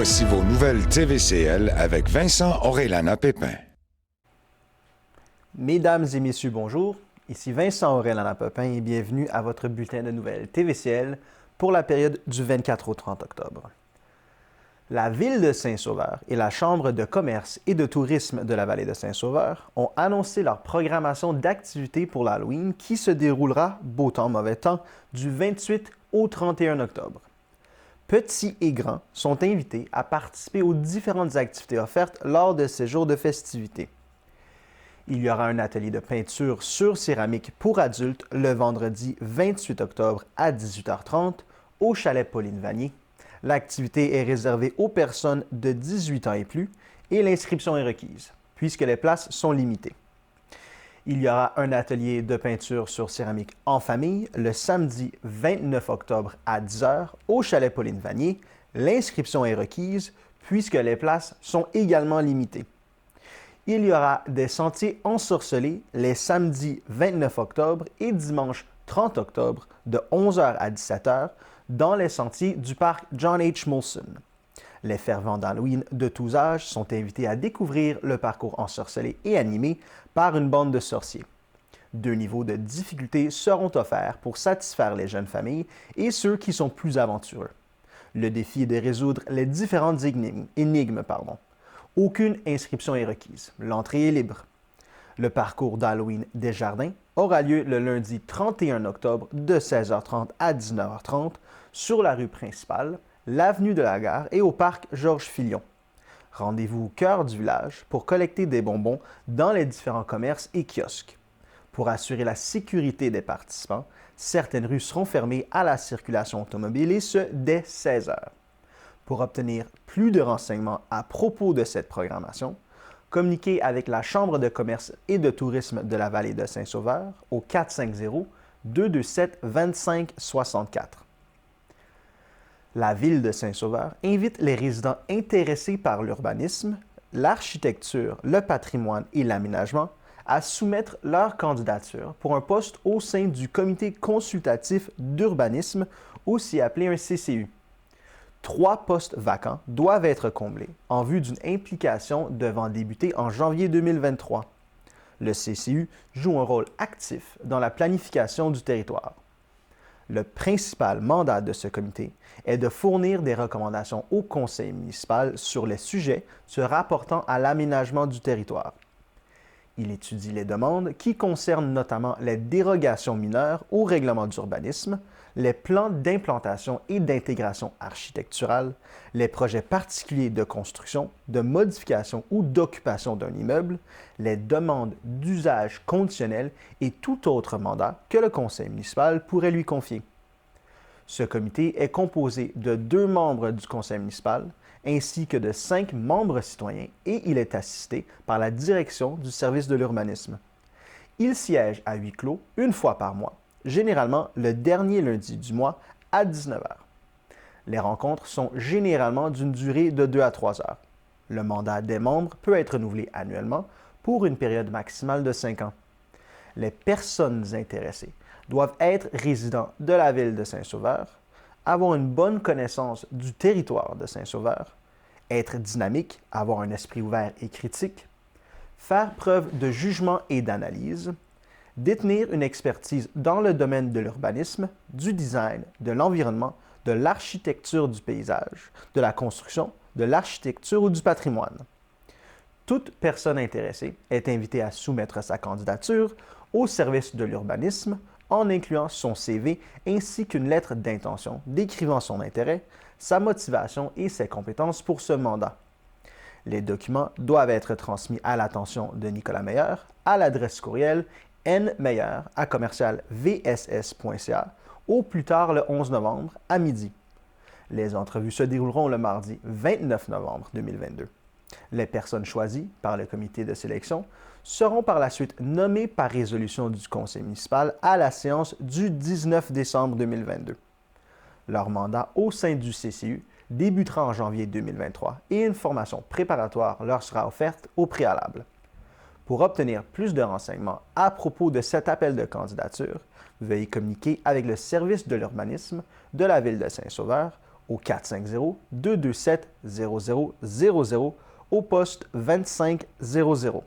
Voici vos nouvelles TVCL avec Vincent Orellana-Pépin. Mesdames et messieurs, bonjour. Ici Vincent Orellana-Pépin et bienvenue à votre bulletin de nouvelles TVCL pour la période du 24 au 30 octobre. La Ville de Saint-Sauveur et la Chambre de commerce et de tourisme de la Vallée de Saint-Sauveur ont annoncé leur programmation d'activités pour l'Halloween qui se déroulera, beau temps, mauvais temps, du 28 au 31 octobre. Petits et grands sont invités à participer aux différentes activités offertes lors de ces jours de festivités. Il y aura un atelier de peinture sur céramique pour adultes le vendredi 28 octobre à 18h30 au chalet Pauline Vanier. L'activité est réservée aux personnes de 18 ans et plus et l'inscription est requise, puisque les places sont limitées. Il y aura un atelier de peinture sur céramique en famille le samedi 29 octobre à 10h au chalet Pauline Vanier. L'inscription est requise, puisque les places sont également limitées. Il y aura des sentiers ensorcelés les samedis 29 octobre et dimanche 30 octobre de 11h à 17h dans les sentiers du parc John H. Molson. Les fervents d'Halloween de tous âges sont invités à découvrir le parcours ensorcelé et animé par une bande de sorciers. 2 niveaux de difficulté seront offerts pour satisfaire les jeunes familles et ceux qui sont plus aventureux. Le défi est de résoudre les différentes énigmes. Aucune inscription est requise. L'entrée est libre. Le parcours d'Halloween des Jardins aura lieu le lundi 31 octobre de 16h30 à 19h30 sur la rue principale, l'avenue de la Gare et au parc Georges Filion. Rendez-vous au cœur du village pour collecter des bonbons dans les différents commerces et kiosques. Pour assurer la sécurité des participants, certaines rues seront fermées à la circulation automobile et ce, dès 16h. Pour obtenir plus de renseignements à propos de cette programmation, communiquez avec la Chambre de commerce et de tourisme de la Vallée de Saint-Sauveur au 450-227-2564. La Ville de Saint-Sauveur invite les résidents intéressés par l'urbanisme, l'architecture, le patrimoine et l'aménagement à soumettre leur candidature pour un poste au sein du Comité consultatif d'urbanisme, aussi appelé un CCU. 3 postes vacants doivent être comblés en vue d'une implication devant débuter en janvier 2023. Le CCU joue un rôle actif dans la planification du territoire. Le principal mandat de ce comité est de fournir des recommandations au conseil municipal sur les sujets se rapportant à l'aménagement du territoire. Il étudie les demandes qui concernent notamment les dérogations mineures au règlement d'urbanisme, les plans d'implantation et d'intégration architecturale, les projets particuliers de construction, de modification ou d'occupation d'un immeuble, les demandes d'usage conditionnel et tout autre mandat que le conseil municipal pourrait lui confier. Ce comité est composé de 2 membres du conseil municipal ainsi que de 5 membres citoyens et il est assisté par la direction du service de l'urbanisme. Il siège à huis clos une fois par mois, généralement le dernier lundi du mois à 19h. Les rencontres sont généralement d'une durée de 2 à 3 heures. Le mandat des membres peut être renouvelé annuellement pour une période maximale de 5 ans. Les personnes intéressées doivent être résidents de la Ville de Saint-Sauveur, avoir une bonne connaissance du territoire de Saint-Sauveur, être dynamique, avoir un esprit ouvert et critique, faire preuve de jugement et d'analyse, détenir une expertise dans le domaine de l'urbanisme, du design, de l'environnement, de l'architecture du paysage, de la construction, de l'architecture ou du patrimoine. Toute personne intéressée est invitée à soumettre sa candidature au service de l'urbanisme en incluant son CV ainsi qu'une lettre d'intention décrivant son intérêt, sa motivation et ses compétences pour ce mandat. Les documents doivent être transmis à l'attention de Nicolas Meyer à l'adresse courriel nmeyer@vss.ca au plus tard le 11 novembre à midi. Les entrevues se dérouleront le mardi 29 novembre 2022. Les personnes choisies par le comité de sélection seront par la suite nommées par résolution du conseil municipal à la séance du 19 décembre 2022. Leur mandat au sein du CCU débutera en janvier 2023 et une formation préparatoire leur sera offerte au préalable. Pour obtenir plus de renseignements à propos de cet appel de candidature, veuillez communiquer avec le service de l'urbanisme de la Ville de Saint-Sauveur au 450-227-0000 au poste 2500.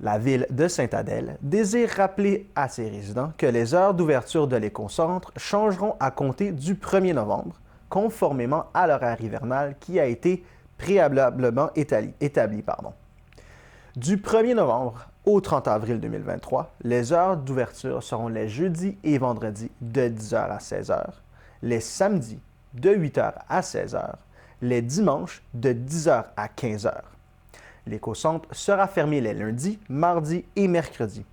La ville de Sainte-Adèle désire rappeler à ses résidents que les heures d'ouverture de l'écocentre changeront à compter du 1er novembre, conformément à l'horaire hivernal qui a été préalablement établi. Du 1er novembre au 30 avril 2023, les heures d'ouverture seront les jeudis et vendredis de 10h à 16h, les samedis de 8h à 16h, les dimanches de 10h à 15h. L'écocentre sera fermé les lundis, mardis et mercredis.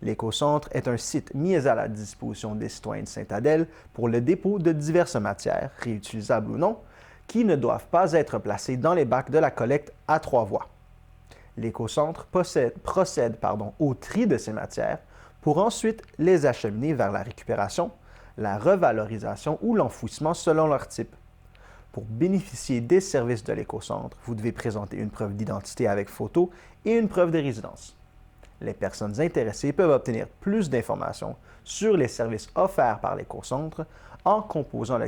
L'écocentre est un site mis à la disposition des citoyens de Sainte-Adèle pour le dépôt de diverses matières, réutilisables ou non, qui ne doivent pas être placées dans les bacs de la collecte à 3 voies. L'écocentre procède au tri de ces matières pour ensuite les acheminer vers la récupération, la revalorisation ou l'enfouissement selon leur type. Pour bénéficier des services de l'écocentre, vous devez présenter une preuve d'identité avec photo et une preuve de résidence. Les personnes intéressées peuvent obtenir plus d'informations sur les services offerts par l'écocentre en composant le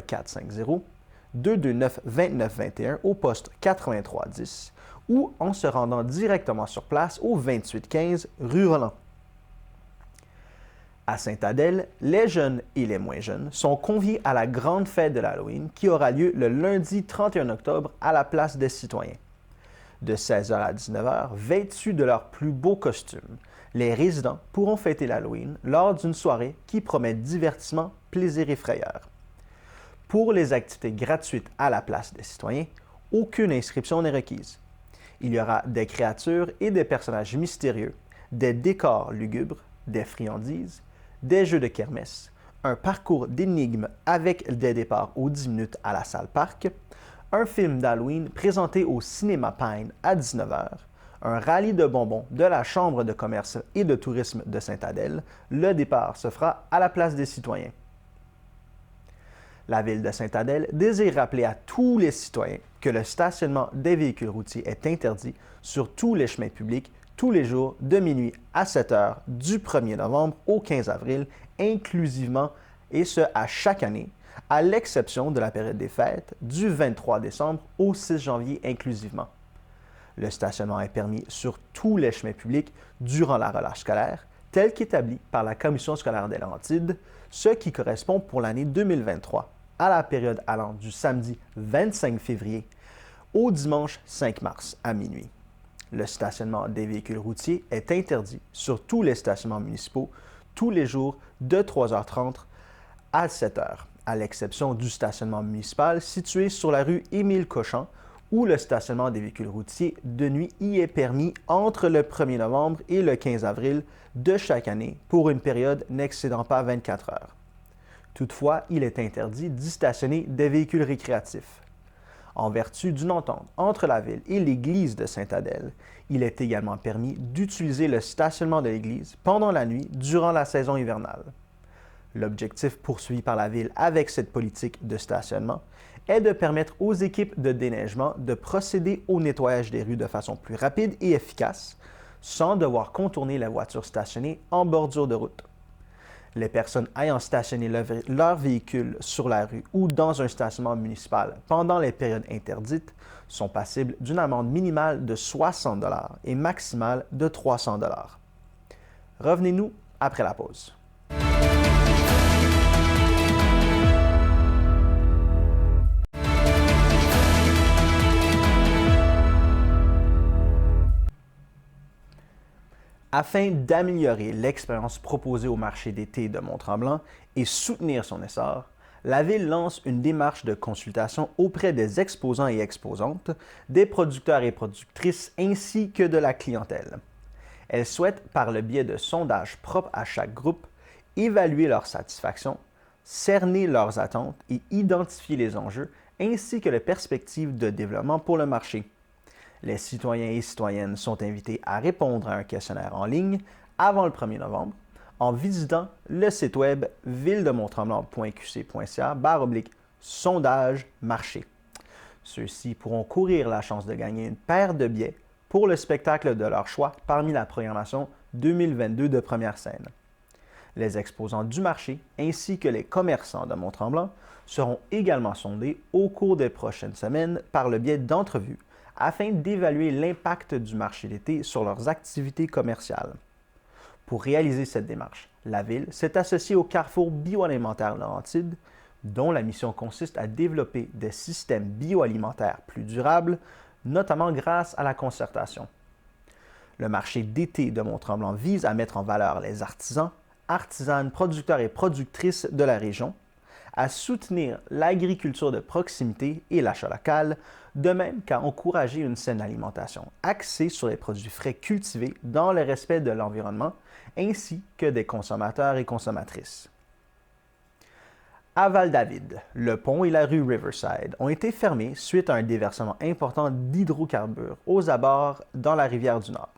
450-229-2921 au poste 8310 ou en se rendant directement sur place au 2815 rue Roland. À Sainte-Adèle, les jeunes et les moins jeunes sont conviés à la grande fête de l'Halloween qui aura lieu le lundi 31 octobre à la place des citoyens. De 16h à 19h, vêtus de leurs plus beaux costumes, les résidents pourront fêter l'Halloween lors d'une soirée qui promet divertissement, plaisir et frayeur. Pour les activités gratuites à la place des citoyens, aucune inscription n'est requise. Il y aura des créatures et des personnages mystérieux, des décors lugubres, des friandises, des jeux de kermesse, un parcours d'énigmes avec des départs aux 10 minutes à la salle parc, un film d'Halloween présenté au Cinéma Pine à 19h, un rallye de bonbons de la Chambre de commerce et de tourisme de Sainte-Adèle. Le départ se fera à la place des citoyens. La ville de Sainte-Adèle désire rappeler à tous les citoyens que le stationnement des véhicules routiers est interdit sur tous les chemins publics tous les jours de minuit à 7h du 1er novembre au 15 avril, inclusivement, et ce à chaque année, à l'exception de la période des fêtes du 23 décembre au 6 janvier inclusivement. Le stationnement est permis sur tous les chemins publics durant la relâche scolaire, tel qu'établi par la Commission scolaire des Laurentides, ce qui correspond pour l'année 2023 à la période allant du samedi 25 février au dimanche 5 mars à minuit. Le stationnement des véhicules routiers est interdit sur tous les stationnements municipaux tous les jours de 3h30 à 7h, à l'exception du stationnement municipal situé sur la rue Émile-Cochon, où le stationnement des véhicules routiers de nuit y est permis entre le 1er novembre et le 15 avril de chaque année pour une période n'excédant pas 24 heures. Toutefois, il est interdit d'y stationner des véhicules récréatifs. En vertu d'une entente entre la ville et l'église de Sainte-Adèle, il est également permis d'utiliser le stationnement de l'église pendant la nuit durant la saison hivernale. L'objectif poursuivi par la ville avec cette politique de stationnement est de permettre aux équipes de déneigement de procéder au nettoyage des rues de façon plus rapide et efficace, sans devoir contourner les voitures stationnées en bordure de route. Les personnes ayant stationné leur véhicule sur la rue ou dans un stationnement municipal pendant les périodes interdites sont passibles d'une amende minimale de 60 $ et maximale de 300 $. Revenez-nous après la pause. Afin d'améliorer l'expérience proposée au marché d'été de Mont-Tremblant et soutenir son essor, la Ville lance une démarche de consultation auprès des exposants et exposantes, des producteurs et productrices ainsi que de la clientèle. Elle souhaite, par le biais de sondages propres à chaque groupe, évaluer leur satisfaction, cerner leurs attentes et identifier les enjeux ainsi que les perspectives de développement pour le marché. Les citoyens et citoyennes sont invités à répondre à un questionnaire en ligne avant le 1er novembre en visitant le site web villedemonttremblant.qc.ca/sondage-marché. Ceux-ci pourront courir la chance de gagner une paire de billets pour le spectacle de leur choix parmi la programmation 2022 de première scène. Les exposants du marché ainsi que les commerçants de Mont-Tremblant seront également sondés au cours des prochaines semaines par le biais d'entrevues afin d'évaluer l'impact du marché d'été sur leurs activités commerciales. Pour réaliser cette démarche, la Ville s'est associée au Carrefour bioalimentaire Laurentides, dont la mission consiste à développer des systèmes bioalimentaires plus durables, notamment grâce à la concertation. Le marché d'été de Mont-Tremblant vise à mettre en valeur les artisans, artisanes, producteurs et productrices de la région, à soutenir l'agriculture de proximité et l'achat local, de même qu'à encourager une saine alimentation axée sur les produits frais cultivés dans le respect de l'environnement, ainsi que des consommateurs et consommatrices. À Val-David, le pont et la rue Riverside ont été fermés suite à un déversement important d'hydrocarbures aux abords dans la rivière du Nord.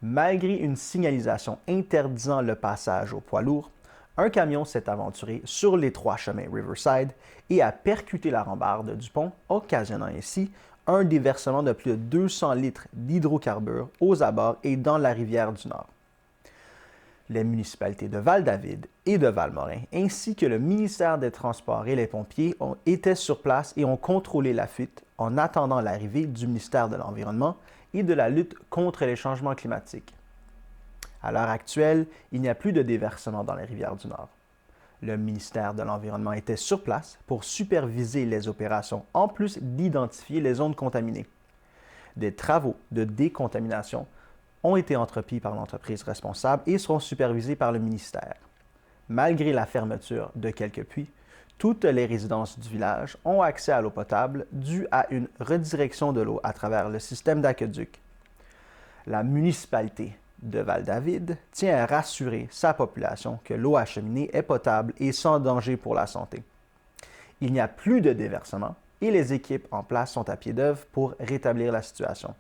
Malgré une signalisation interdisant le passage aux poids lourds, un camion s'est aventuré sur l'étroit chemin Riverside et a percuté la rambarde du pont, occasionnant ainsi un déversement de plus de 200 litres d'hydrocarbures aux abords et dans la rivière du Nord. Les municipalités de Val-David et de Valmorin, ainsi que le ministère des Transports et les pompiers étaient sur place et ont contrôlé la fuite en attendant l'arrivée du ministère de l'Environnement et de la lutte contre les changements climatiques. À l'heure actuelle, il n'y a plus de déversement dans les rivières du Nord. Le ministère de l'Environnement était sur place pour superviser les opérations, en plus d'identifier les zones contaminées. Des travaux de décontamination ont été entrepris par l'entreprise responsable et seront supervisés par le ministère. Malgré la fermeture de quelques puits, toutes les résidences du village ont accès à l'eau potable due à une redirection de l'eau à travers le système d'aqueduc. La municipalité de Val-David tient à rassurer sa population que l'eau acheminée est potable et sans danger pour la santé. Il n'y a plus de déversement et les équipes en place sont à pied d'œuvre pour rétablir la situation.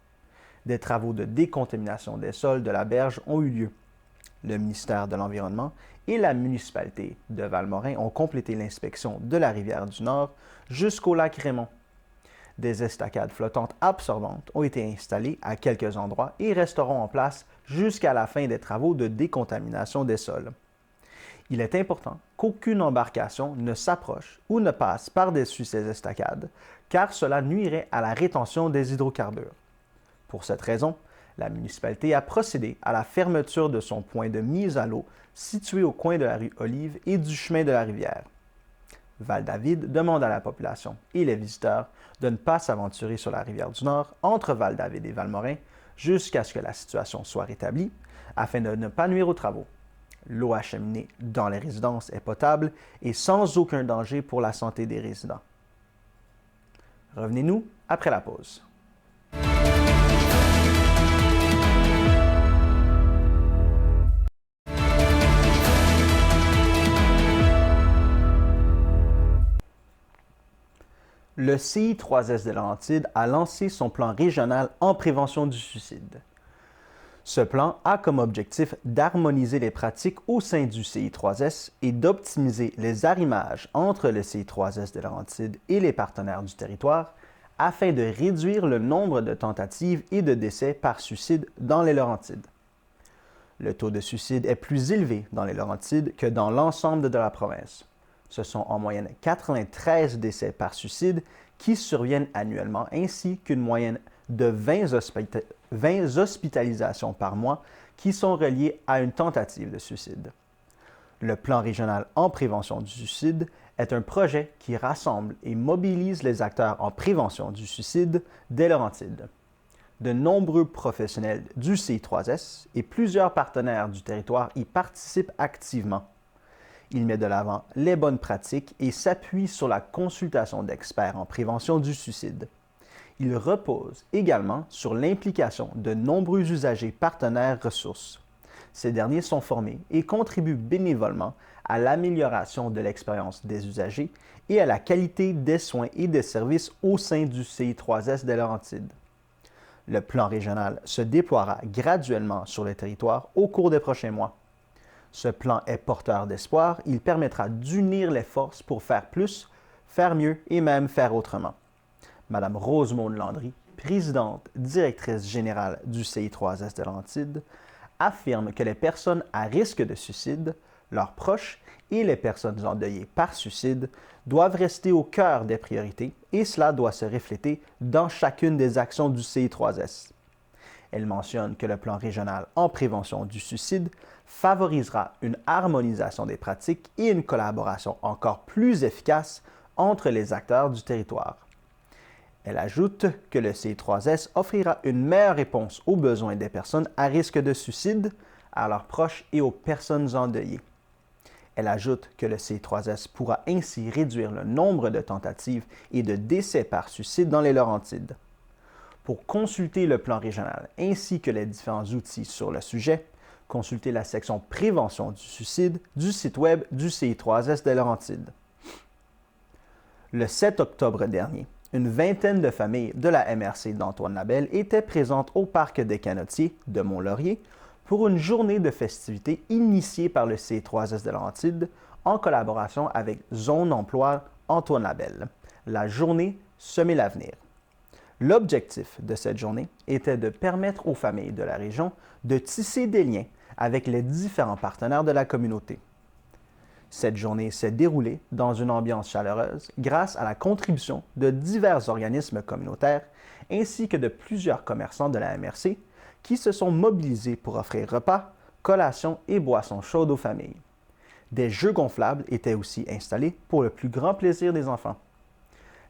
Des travaux de décontamination des sols de la berge ont eu lieu. Le ministère de l'Environnement et la municipalité de Valmorin ont complété l'inspection de la rivière du Nord jusqu'au lac Raymond. Des estacades flottantes absorbantes ont été installées à quelques endroits et resteront en place jusqu'à la fin des travaux de décontamination des sols. Il est important qu'aucune embarcation ne s'approche ou ne passe par-dessus ces estacades, car cela nuirait à la rétention des hydrocarbures. Pour cette raison, la municipalité a procédé à la fermeture de son point de mise à l'eau situé au coin de la rue Olive et du chemin de la rivière. Val-David demande à la population et les visiteurs de ne pas s'aventurer sur la rivière du Nord entre Val-David et Valmorin jusqu'à ce que la situation soit rétablie afin de ne pas nuire aux travaux. L'eau acheminée dans les résidences est potable et sans aucun danger pour la santé des résidents. Revenez-nous après la pause. Le CI3S de Laurentides a lancé son plan régional en prévention du suicide. Ce plan a comme objectif d'harmoniser les pratiques au sein du CI3S et d'optimiser les arrimages entre le CI3S de Laurentides et les partenaires du territoire afin de réduire le nombre de tentatives et de décès par suicide dans les Laurentides. Le taux de suicide est plus élevé dans les Laurentides que dans l'ensemble de la province. Ce sont en moyenne 93 décès par suicide qui surviennent annuellement, ainsi qu'une moyenne de 20 hospitalisations par mois qui sont reliées à une tentative de suicide. Le plan régional en prévention du suicide est un projet qui rassemble et mobilise les acteurs en prévention du suicide des Laurentides. De nombreux professionnels du CI3S et plusieurs partenaires du territoire y participent activement. Il met de l'avant les bonnes pratiques et s'appuie sur la consultation d'experts en prévention du suicide. Il repose également sur l'implication de nombreux usagers partenaires ressources. Ces derniers sont formés et contribuent bénévolement à l'amélioration de l'expérience des usagers et à la qualité des soins et des services au sein du CI3S des Laurentides. Le plan régional se déploiera graduellement sur le territoire au cours des prochains mois. Ce plan est porteur d'espoir. Il permettra d'unir les forces pour faire plus, faire mieux et même faire autrement. Madame Rosemonde Landry, présidente directrice générale du CI3S de Laurentides, affirme que les personnes à risque de suicide, leurs proches et les personnes endeuillées par suicide doivent rester au cœur des priorités et cela doit se refléter dans chacune des actions du CI3S. Elle mentionne que le plan régional en prévention du suicide favorisera une harmonisation des pratiques et une collaboration encore plus efficace entre les acteurs du territoire. Elle ajoute que le CI3S offrira une meilleure réponse aux besoins des personnes à risque de suicide, à leurs proches et aux personnes endeuillées. Elle ajoute que le CI3S pourra ainsi réduire le nombre de tentatives et de décès par suicide dans les Laurentides. Pour consulter le plan régional ainsi que les différents outils sur le sujet, consultez la section Prévention du suicide du site web du CI3S des Laurentides. Le 7 octobre dernier, une vingtaine de familles de la MRC d'Antoine Labelle étaient présentes au parc des Canotiers de Mont-Laurier pour une journée de festivités initiée par le CI3S de Laurentides en collaboration avec Zone Emploi Antoine Labelle, la journée Semer l'avenir. L'objectif de cette journée était de permettre aux familles de la région de tisser des liens avec les différents partenaires de la communauté. Cette journée s'est déroulée dans une ambiance chaleureuse grâce à la contribution de divers organismes communautaires ainsi que de plusieurs commerçants de la MRC qui se sont mobilisés pour offrir repas, collations et boissons chaudes aux familles. Des jeux gonflables étaient aussi installés pour le plus grand plaisir des enfants.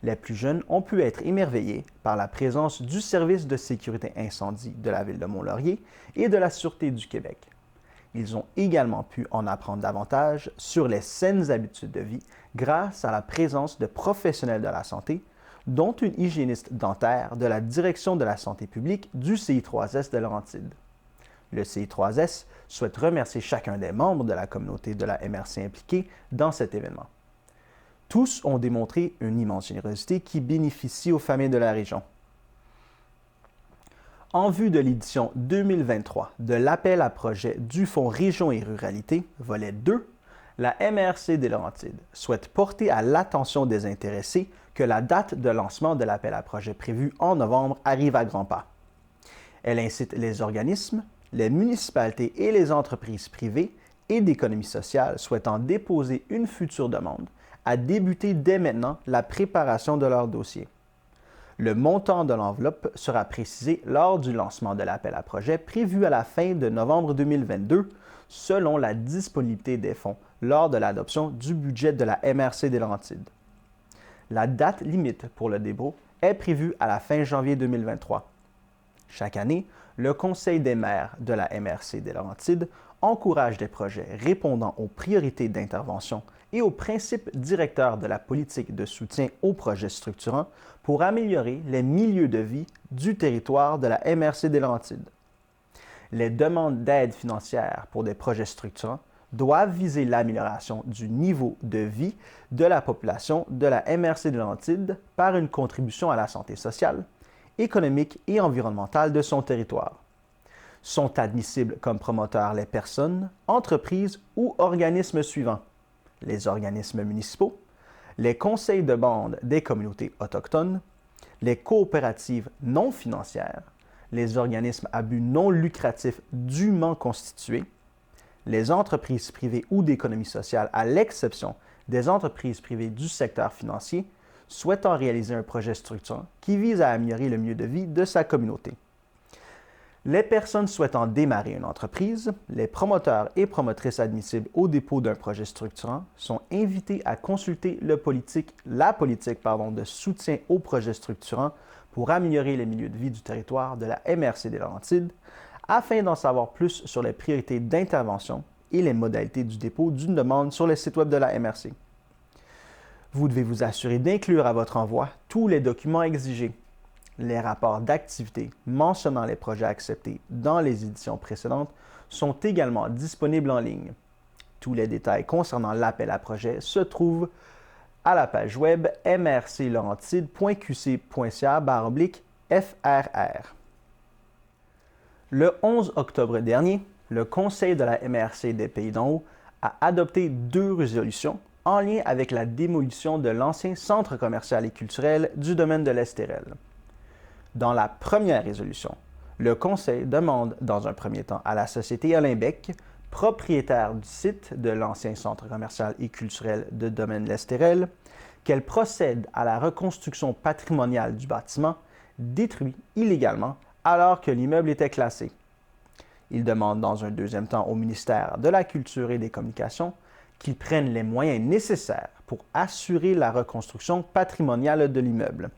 Les plus jeunes ont pu être émerveillés par la présence du service de sécurité incendie de la ville de Mont-Laurier et de la Sûreté du Québec. Ils ont également pu en apprendre davantage sur les saines habitudes de vie grâce à la présence de professionnels de la santé, dont une hygiéniste dentaire de la Direction de la santé publique du CI3S de Laurentides. Le CI3S souhaite remercier chacun des membres de la communauté de la MRC impliqués dans cet événement. Tous ont démontré une immense générosité qui bénéficie aux familles de la région. En vue de l'édition 2023 de l'appel à projet du Fonds Région et Ruralité, volet 2, la MRC des Laurentides souhaite porter à l'attention des intéressés que la date de lancement de l'appel à projet prévu en novembre arrive à grands pas. Elle incite les organismes, les municipalités et les entreprises privées et d'économie sociale souhaitant déposer une future demande à débuter dès maintenant la préparation de leur dossier. Le montant de l'enveloppe sera précisé lors du lancement de l'appel à projet prévu à la fin de novembre 2022, selon la disponibilité des fonds lors de l'adoption du budget de la MRC des Laurentides. La date limite pour le dépôt est prévue à la fin janvier 2023. Chaque année, le Conseil des maires de la MRC des Laurentides encourage des projets répondant aux priorités d'intervention et aux principes directeurs de la politique de soutien aux projets structurants pour améliorer les milieux de vie du territoire de la MRC des Laurentides. Les demandes d'aide financière pour des projets structurants doivent viser l'amélioration du niveau de vie de la population de la MRC des Laurentides par une contribution à la santé sociale, économique et environnementale de son territoire. Sont admissibles comme promoteurs les personnes, entreprises ou organismes suivants: les organismes municipaux, les conseils de bande des communautés autochtones, les coopératives non financières, les organismes à but non lucratif dûment constitués, les entreprises privées ou d'économie sociale à l'exception des entreprises privées du secteur financier souhaitant réaliser un projet structurant qui vise à améliorer le milieu de vie de sa communauté. Les personnes souhaitant démarrer une entreprise, les promoteurs et promotrices admissibles au dépôt d'un projet structurant sont invités à consulter la politique de soutien aux projets structurants pour améliorer les milieux de vie du territoire de la MRC des Laurentides afin d'en savoir plus sur les priorités d'intervention et les modalités du dépôt d'une demande sur le site web de la MRC. Vous devez vous assurer d'inclure à votre envoi tous les documents exigés. Les rapports d'activité mentionnant les projets acceptés dans les éditions précédentes sont également disponibles en ligne. Tous les détails concernant l'appel à projet se trouvent à la page web mrclaurentide.qc.ca/FRR. Le 11 octobre dernier, le Conseil de la MRC des Pays d'en Haut a adopté 2 résolutions en lien avec la démolition de l'ancien centre commercial et culturel du domaine de l'Estérel. Dans la première résolution, Le Conseil demande dans un premier temps à la Société Olymbec, propriétaire du site de l'ancien centre commercial et culturel de Domaine L'Estérel, qu'elle procède à la reconstruction patrimoniale du bâtiment, détruit illégalement alors que l'immeuble était classé. Il demande dans un deuxième temps au ministère de la Culture et des Communications qu'il prenne les moyens nécessaires pour assurer la reconstruction patrimoniale de l'immeuble.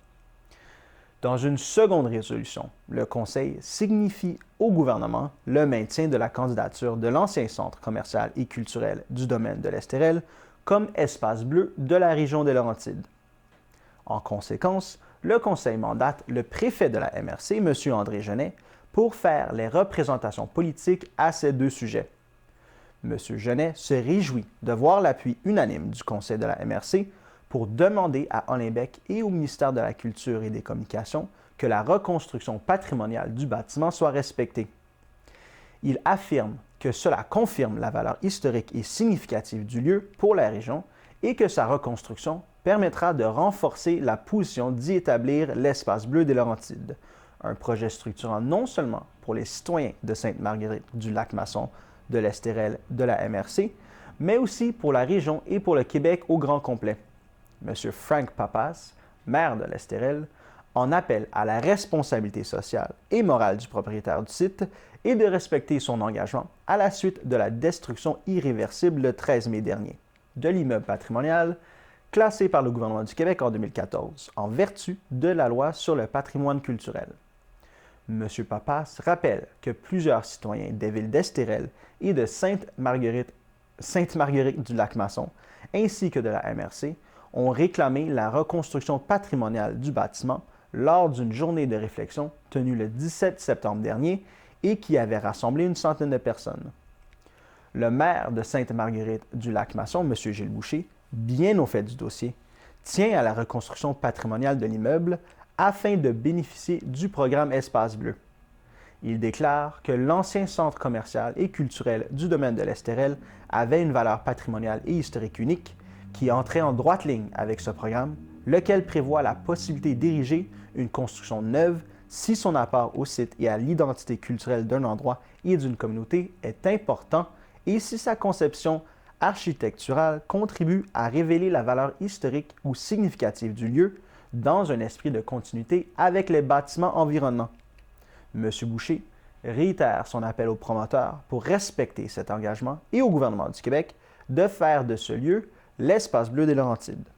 Dans une seconde résolution, le Conseil signifie au gouvernement le maintien de la candidature de l'ancien centre commercial et culturel du domaine de l'Estérel comme espace bleu de la région des Laurentides. En conséquence, le Conseil mandate le préfet de la MRC, M. André Genet, pour faire les représentations politiques à ces deux sujets. M. Genet se réjouit de voir l'appui unanime du Conseil de la MRC pour demander à Olymbec et au ministère de la Culture et des Communications que la reconstruction patrimoniale du bâtiment soit respectée. Il affirme que cela confirme la valeur historique et significative du lieu pour la région et que sa reconstruction permettra de renforcer la position d'y établir l'espace bleu des Laurentides, un projet structurant non seulement pour les citoyens de Sainte-Marguerite du Lac-Masson, de l'Estérel, de la MRC, mais aussi pour la région et pour le Québec au grand complet. M. Frank Pappas, maire de l'Estérel, en appelle à la responsabilité sociale et morale du propriétaire du site et de respecter son engagement à la suite de la destruction irréversible le 13 mai dernier de l'immeuble patrimonial classé par le gouvernement du Québec en 2014 en vertu de la loi sur le patrimoine culturel. M. Pappas rappelle que plusieurs citoyens des villes d'Estérel et de Sainte-Marguerite du Lac-Masson ainsi que de la MRC ont réclamé la reconstruction patrimoniale du bâtiment lors d'une journée de réflexion tenue le 17 septembre dernier et qui avait rassemblé une centaine de personnes. Le maire de Sainte-Marguerite du Lac-Masson, M. Gilles Boucher, bien au fait du dossier, tient à la reconstruction patrimoniale de l'immeuble afin de bénéficier du programme Espace Bleu. Il déclare que l'ancien centre commercial et culturel du domaine de l'Estérel avait une valeur patrimoniale et historique unique qui entrait en droite ligne avec ce programme, lequel prévoit la possibilité d'ériger une construction neuve si son apport au site et à l'identité culturelle d'un endroit et d'une communauté est important et si sa conception architecturale contribue à révéler la valeur historique ou significative du lieu dans un esprit de continuité avec les bâtiments environnants. M. Boucher réitère son appel aux promoteurs pour respecter cet engagement et au gouvernement du Québec de faire de ce lieu l'espace bleu des Laurentides.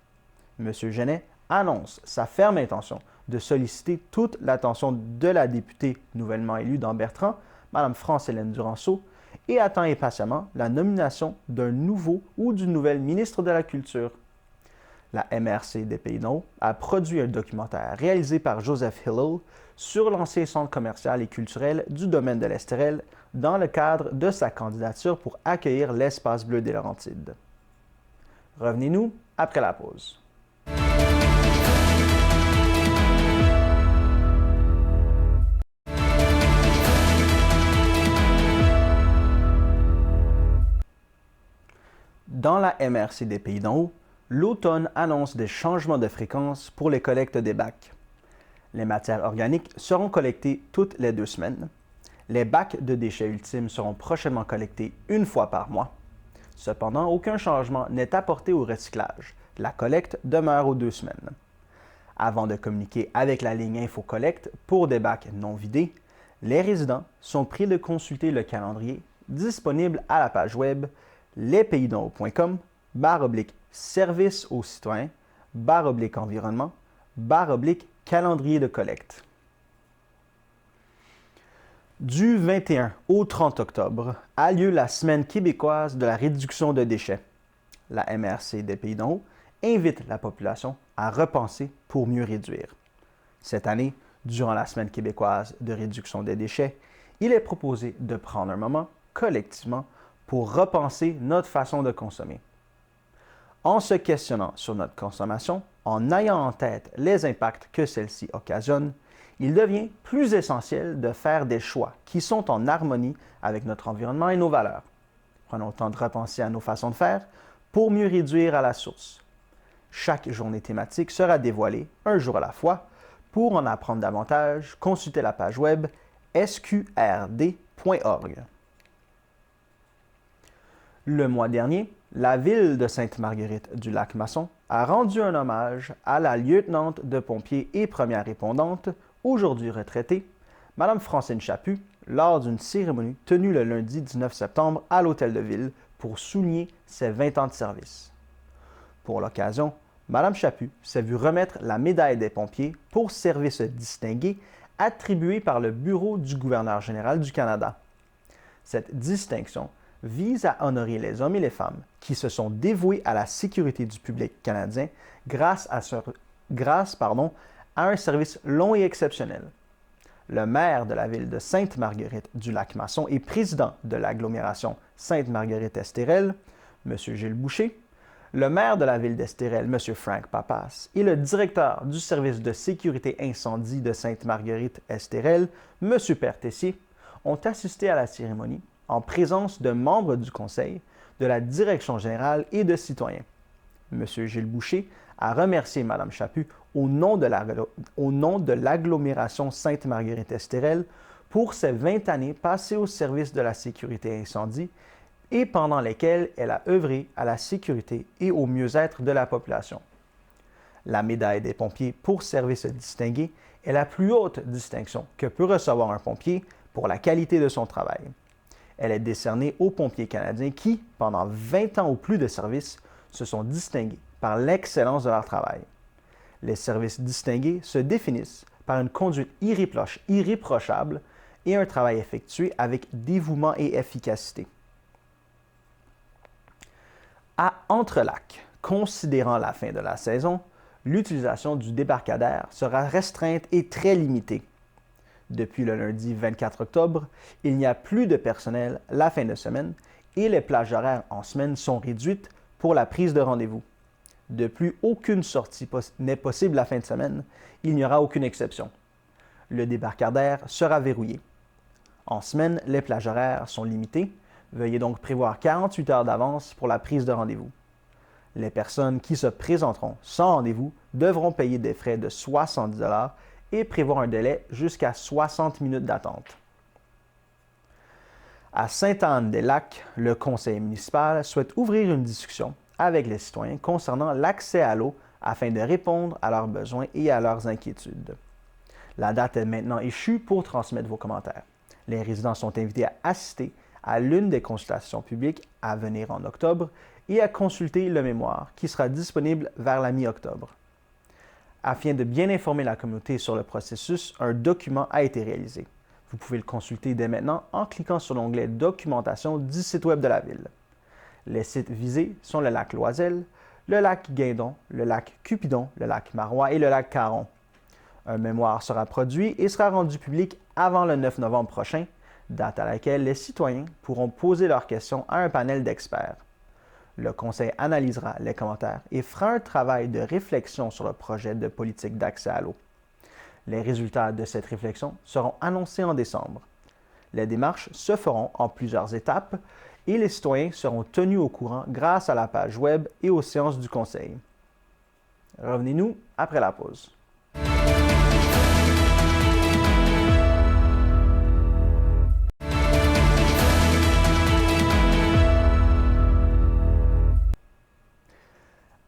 M. Genet annonce sa ferme intention de solliciter toute l'attention de la députée nouvellement élue dans Bertrand, Mme France-Hélène Duranceau, et attend impatiemment la nomination d'un nouveau ou d'une nouvelle ministre de la Culture. La MRC des Pays-de-Haut a produit un documentaire réalisé par Joseph Hillel sur l'ancien centre commercial et culturel du domaine de l'Estérel dans le cadre de sa candidature pour accueillir l'espace bleu des Laurentides. Revenez-nous après la pause. Dans la MRC des Pays-d'en-Haut, l'automne annonce des changements de fréquence pour les collectes des bacs. Les matières organiques seront collectées toutes les 2 semaines. Les bacs de déchets ultimes seront prochainement collectés une fois par mois. Cependant, aucun changement n'est apporté au recyclage. La collecte demeure aux 2 semaines. Avant de communiquer avec la ligne InfoCollect pour des bacs non vidés, les résidents sont priés de consulter le calendrier disponible à la page web lespaysdonhaut.com/service aux citoyens /environnement /calendrier de collecte. Du 21 au 30 octobre a lieu la Semaine québécoise de la réduction de déchets. La MRC des Pays-d'en-Haut invite la population à repenser pour mieux réduire. Cette année, durant la Semaine québécoise de réduction des déchets, il est proposé de prendre un moment collectivement pour repenser notre façon de consommer. En se questionnant sur notre consommation, en ayant en tête les impacts que celle-ci occasionne, il devient plus essentiel de faire des choix qui sont en harmonie avec notre environnement et nos valeurs. Prenons le temps de repenser à nos façons de faire pour mieux réduire à la source. Chaque journée thématique sera dévoilée un jour à la fois. Pour en apprendre davantage, consultez la page web sqrd.org. Le mois dernier, la ville de Sainte-Marguerite-du-Lac-Masson a rendu un hommage à la lieutenant de pompiers et première répondante, aujourd'hui retraitée, Mme Francine Chaput, lors d'une cérémonie tenue le lundi 19 septembre à l'Hôtel de Ville pour souligner ses 20 ans de service. Pour l'occasion, Mme Chaput s'est vue remettre la médaille des pompiers pour service distingué attribuée par le Bureau du gouverneur général du Canada. Cette distinction vise à honorer les hommes et les femmes qui se sont dévoués à la sécurité du public canadien grâce à un service long et exceptionnel. Le maire de la ville de Sainte-Marguerite-du-Lac-Masson et président de l'agglomération Sainte-Marguerite-Estérel, M. Gilles Boucher, le maire de la ville d'Estérel, M. Frank Papas, et le directeur du service de sécurité incendie de Sainte-Marguerite-Estérel, M. Père Tessier, ont assisté à la cérémonie en présence de membres du conseil, de la direction générale et de citoyens. M. Gilles Boucher a remercié Mme Chaput au nom de l'agglomération Sainte-Marguerite-Estérel pour ses 20 années passées au service de la sécurité incendie et pendant lesquelles elle a œuvré à la sécurité et au mieux-être de la population. La médaille des pompiers pour service distingué est la plus haute distinction que peut recevoir un pompier pour la qualité de son travail. Elle est décernée aux pompiers canadiens qui, pendant 20 ans ou plus de service, se sont distingués par l'excellence de leur travail. Les services distingués se définissent par une conduite irréprochable et un travail effectué avec dévouement et efficacité. À Entrelacs, considérant la fin de la saison, l'utilisation du débarcadère sera restreinte et très limitée. Depuis le lundi 24 octobre, il n'y a plus de personnel la fin de semaine et les plages horaires en semaine sont réduites pour la prise de rendez-vous. De plus, aucune sortie n'est possible la fin de semaine. Il n'y aura aucune exception. Le débarcadère sera verrouillé. En semaine, les plages horaires sont limitées. Veuillez donc prévoir 48 heures d'avance pour la prise de rendez-vous. Les personnes qui se présenteront sans rendez-vous devront payer des frais de 70 $ et prévoir un délai jusqu'à 60 minutes d'attente. À Sainte-Anne-des-Lacs, le conseil municipal souhaite ouvrir une discussion avec les citoyens concernant l'accès à l'eau afin de répondre à leurs besoins et à leurs inquiétudes. La date est maintenant échue pour transmettre vos commentaires. Les résidents sont invités à assister à l'une des consultations publiques à venir en octobre et à consulter le mémoire qui sera disponible vers la mi-octobre. Afin de bien informer la communauté sur le processus, un document a été réalisé. Vous pouvez le consulter dès maintenant en cliquant sur l'onglet « Documentation » du site web de la Ville. Les sites visés sont le lac Loisel, le lac Guindon, le lac Cupidon, le lac Marois et le lac Caron. Un mémoire sera produit et sera rendu public avant le 9 novembre prochain, date à laquelle les citoyens pourront poser leurs questions à un panel d'experts. Le Conseil analysera les commentaires et fera un travail de réflexion sur le projet de politique d'accès à l'eau. Les résultats de cette réflexion seront annoncés en décembre. Les démarches se feront en plusieurs étapes et les citoyens seront tenus au courant grâce à la page web et aux séances du Conseil. Revenez-nous après la pause.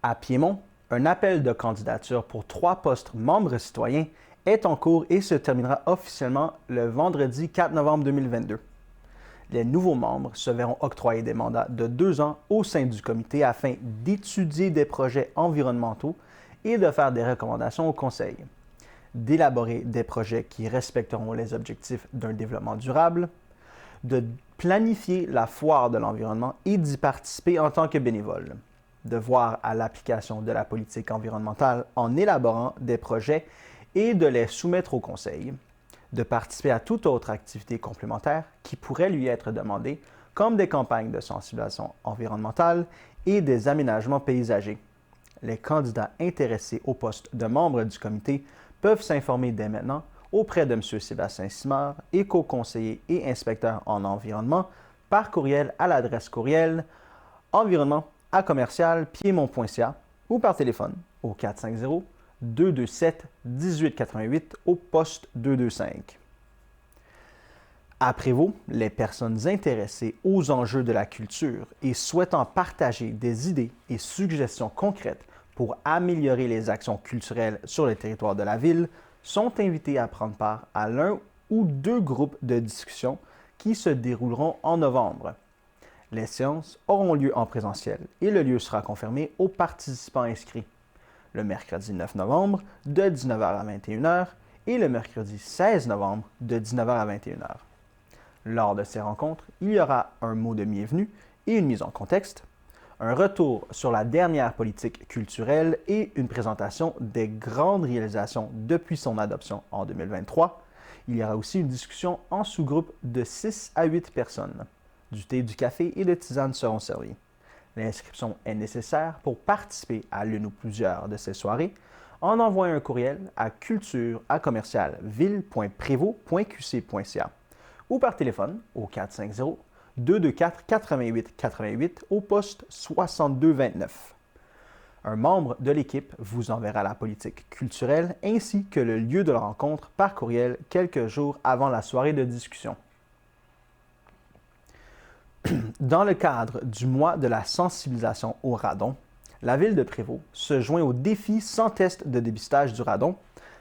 À Piémont, un appel de candidature pour 3 postes membres citoyens est en cours et se terminera officiellement le vendredi 4 novembre 2022. Les nouveaux membres se verront octroyer des mandats de 2 ans au sein du comité afin d'étudier des projets environnementaux et de faire des recommandations au Conseil, d'élaborer des projets qui respecteront les objectifs d'un développement durable, de planifier la foire de l'environnement et d'y participer en tant que bénévole, de voir à l'application de la politique environnementale en élaborant des projets et de les soumettre au Conseil, de participer à toute autre activité complémentaire qui pourrait lui être demandée, comme des campagnes de sensibilisation environnementale et des aménagements paysagers. Les candidats intéressés au poste de membre du comité peuvent s'informer dès maintenant auprès de M. Sébastien Simard, éco-conseiller et inspecteur en environnement, par courriel à l'adresse courriel environnement@piemont.ca ou par téléphone au 450-227-1888 au poste 225. À Prévost, les personnes intéressées aux enjeux de la culture et souhaitant partager des idées et suggestions concrètes pour améliorer les actions culturelles sur le territoire de la ville sont invitées à prendre part à l'un ou deux groupes de discussion qui se dérouleront en novembre. Les séances auront lieu en présentiel et le lieu sera confirmé aux participants inscrits. Le mercredi 9 novembre de 19h à 21h et le mercredi 16 novembre de 19h à 21h. Lors de ces rencontres, il y aura un mot de bienvenue et une mise en contexte, un retour sur la dernière politique culturelle et une présentation des grandes réalisations depuis son adoption en 2023. Il y aura aussi une discussion en sous-groupe de 6 à 8 personnes. Du thé, du café et de tisanes seront servis. L'inscription est nécessaire pour participer à l'une ou plusieurs de ces soirées en envoyant un courriel à culture@ville.prévost.qc.ca ou par téléphone au 450-224-8888 au poste 6229. Un membre de l'équipe vous enverra la politique culturelle ainsi que le lieu de la rencontre par courriel quelques jours avant la soirée de discussion. Dans le cadre du mois de la sensibilisation au radon, la Ville de Prévost se joint au défi sans test de dépistage du radon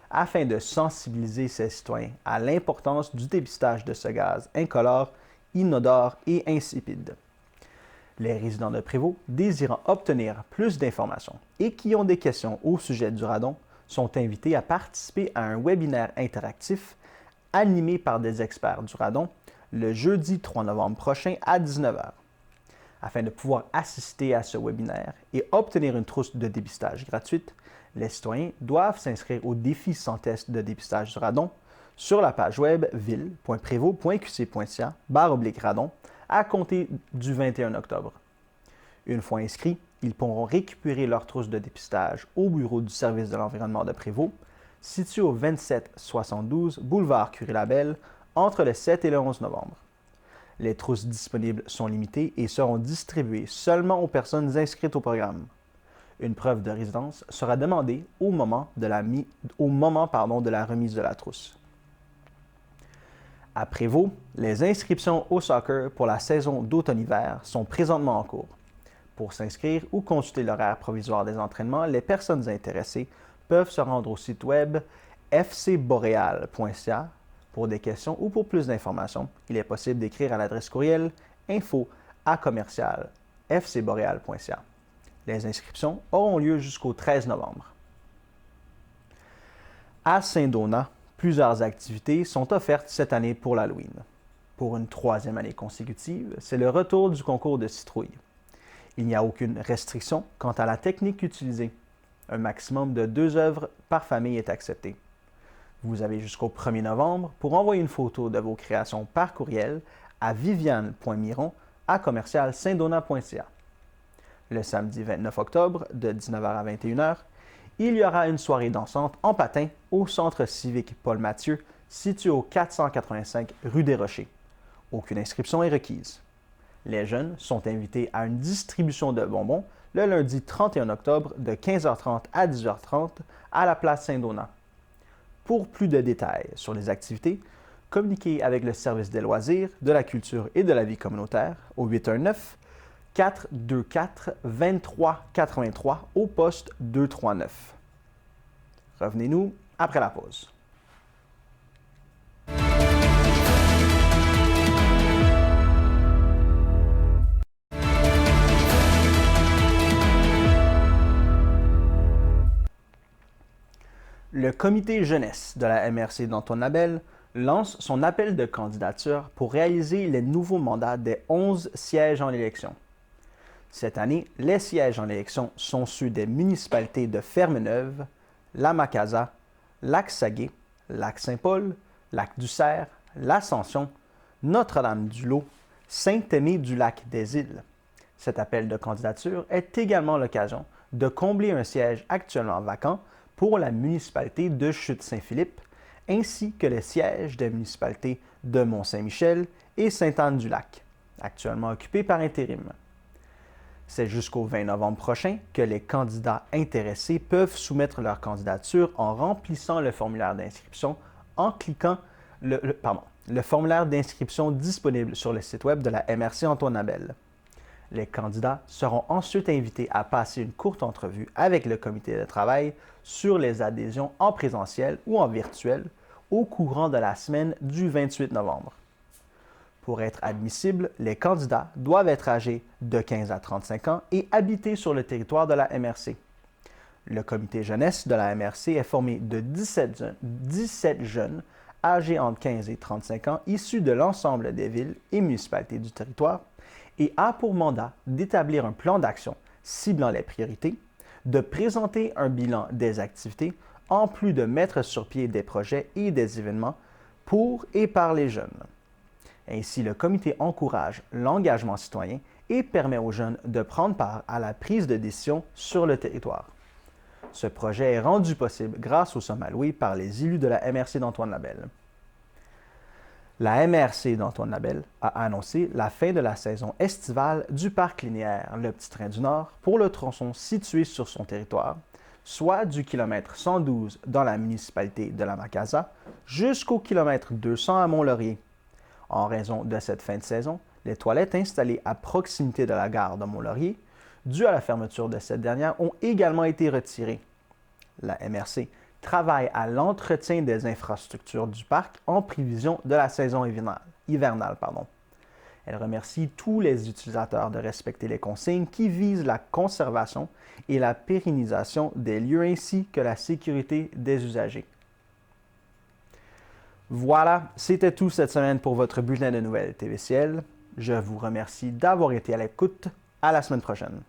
afin de sensibiliser ses citoyens à l'importance du dépistage de ce gaz incolore, inodore et insipide. Les résidents de Prévost désirant obtenir plus d'informations et qui ont des questions au sujet du radon sont invités à participer à un webinaire interactif animé par des experts du radon le jeudi 3 novembre prochain à 19h. Afin de pouvoir assister à ce webinaire et obtenir une trousse de dépistage gratuite, les citoyens doivent s'inscrire au défi sans test de dépistage du radon sur la page web ville.prévost.qc.ca/radon à compter du 21 octobre. Une fois inscrits, ils pourront récupérer leur trousse de dépistage au bureau du service de l'environnement de Prévost, situé au 2772 boulevard Curie-Labelle, entre le 7 et le 11 novembre. Les trousses disponibles sont limitées et seront distribuées seulement aux personnes inscrites au programme. Une preuve de résidence sera demandée au moment de la remise de la trousse. À Prévost, les inscriptions au soccer pour la saison d'automne-hiver sont présentement en cours. Pour s'inscrire ou consulter l'horaire provisoire des entraînements, les personnes intéressées peuvent se rendre au site web fcboreal.ca. Pour des questions ou pour plus d'informations, il est possible d'écrire à l'adresse courriel info@fcboreal.ca. Les inscriptions auront lieu jusqu'au 13 novembre. À Saint-Donat, plusieurs activités sont offertes cette année pour l'Halloween. Pour une troisième année consécutive, c'est le retour du concours de citrouille. Il n'y a aucune restriction quant à la technique utilisée. Un maximum de 2 œuvres par famille est accepté. Vous avez jusqu'au 1er novembre pour envoyer une photo de vos créations par courriel à viviane.miron@saintdonat.ca. Le samedi 29 octobre, de 19h à 21h, il y aura une soirée dansante en patin au centre civique Paul Mathieu, situé au 485 rue des Rochers. Aucune inscription est requise. Les jeunes sont invités à une distribution de bonbons le lundi 31 octobre de 15h30 à 18h30 à la place Saint-Donat. Pour plus de détails sur les activités, communiquez avec le service des loisirs, de la culture et de la vie communautaire au 819-424-2383 au poste 239. Revenez-nous après la pause. Le comité jeunesse de la MRC d'Antoine Labelle lance son appel de candidature pour réaliser les nouveaux mandats des 11 sièges en élection. Cette année, les sièges en élection sont ceux des municipalités de Fermeneuve, Lamacasa, Lac-Saguet, Lac-Saint-Paul, Lac-du-Cerf, l'Ascension, Notre-Dame-du-Lot, Saint-Aimé-du-Lac-des-Îles. Cet appel de candidature est également l'occasion de combler un siège actuellement vacant pour la municipalité de Chute-Saint-Philippe, ainsi que les sièges des municipalités de Mont-Saint-Michel et Sainte-Anne-du-Lac, actuellement occupés par intérim. C'est jusqu'au 20 novembre prochain que les candidats intéressés peuvent soumettre leur candidature en remplissant le formulaire d'inscription en cliquant Le formulaire d'inscription disponible sur le site web de la MRC Antoine Labelle. Les candidats seront ensuite invités à passer une courte entrevue avec le comité de travail sur les adhésions en présentiel ou en virtuel au courant de la semaine du 28 novembre. Pour être admissibles, les candidats doivent être âgés de 15 à 35 ans et habiter sur le territoire de la MRC. Le comité jeunesse de la MRC est formé de 17 jeunes âgés entre 15 et 35 ans issus de l'ensemble des villes et municipalités du territoire et a pour mandat d'établir un plan d'action ciblant les priorités, de présenter un bilan des activités, en plus de mettre sur pied des projets et des événements pour et par les jeunes. Ainsi, le comité encourage l'engagement citoyen et permet aux jeunes de prendre part à la prise de décision sur le territoire. Ce projet est rendu possible grâce aux sommes allouées par les élus de la MRC d'Antoine Labelle. La MRC d'Antoine Labelle a annoncé la fin de la saison estivale du parc linéaire Le Petit Train du Nord pour le tronçon situé sur son territoire, soit du kilomètre 112 dans la municipalité de la Macasa jusqu'au kilomètre 200 à Mont-Laurier. En raison de cette fin de saison, les toilettes installées à proximité de la gare de Mont-Laurier, dues à la fermeture de cette dernière, ont également été retirées. La MRC travaille à l'entretien des infrastructures du parc en prévision de la saison hivernale. Elle remercie tous les utilisateurs de respecter les consignes qui visent la conservation et la pérennisation des lieux ainsi que la sécurité des usagers. Voilà, c'était tout cette semaine pour votre bulletin de nouvelles TVCL. Je vous remercie d'avoir été à l'écoute. À la semaine prochaine.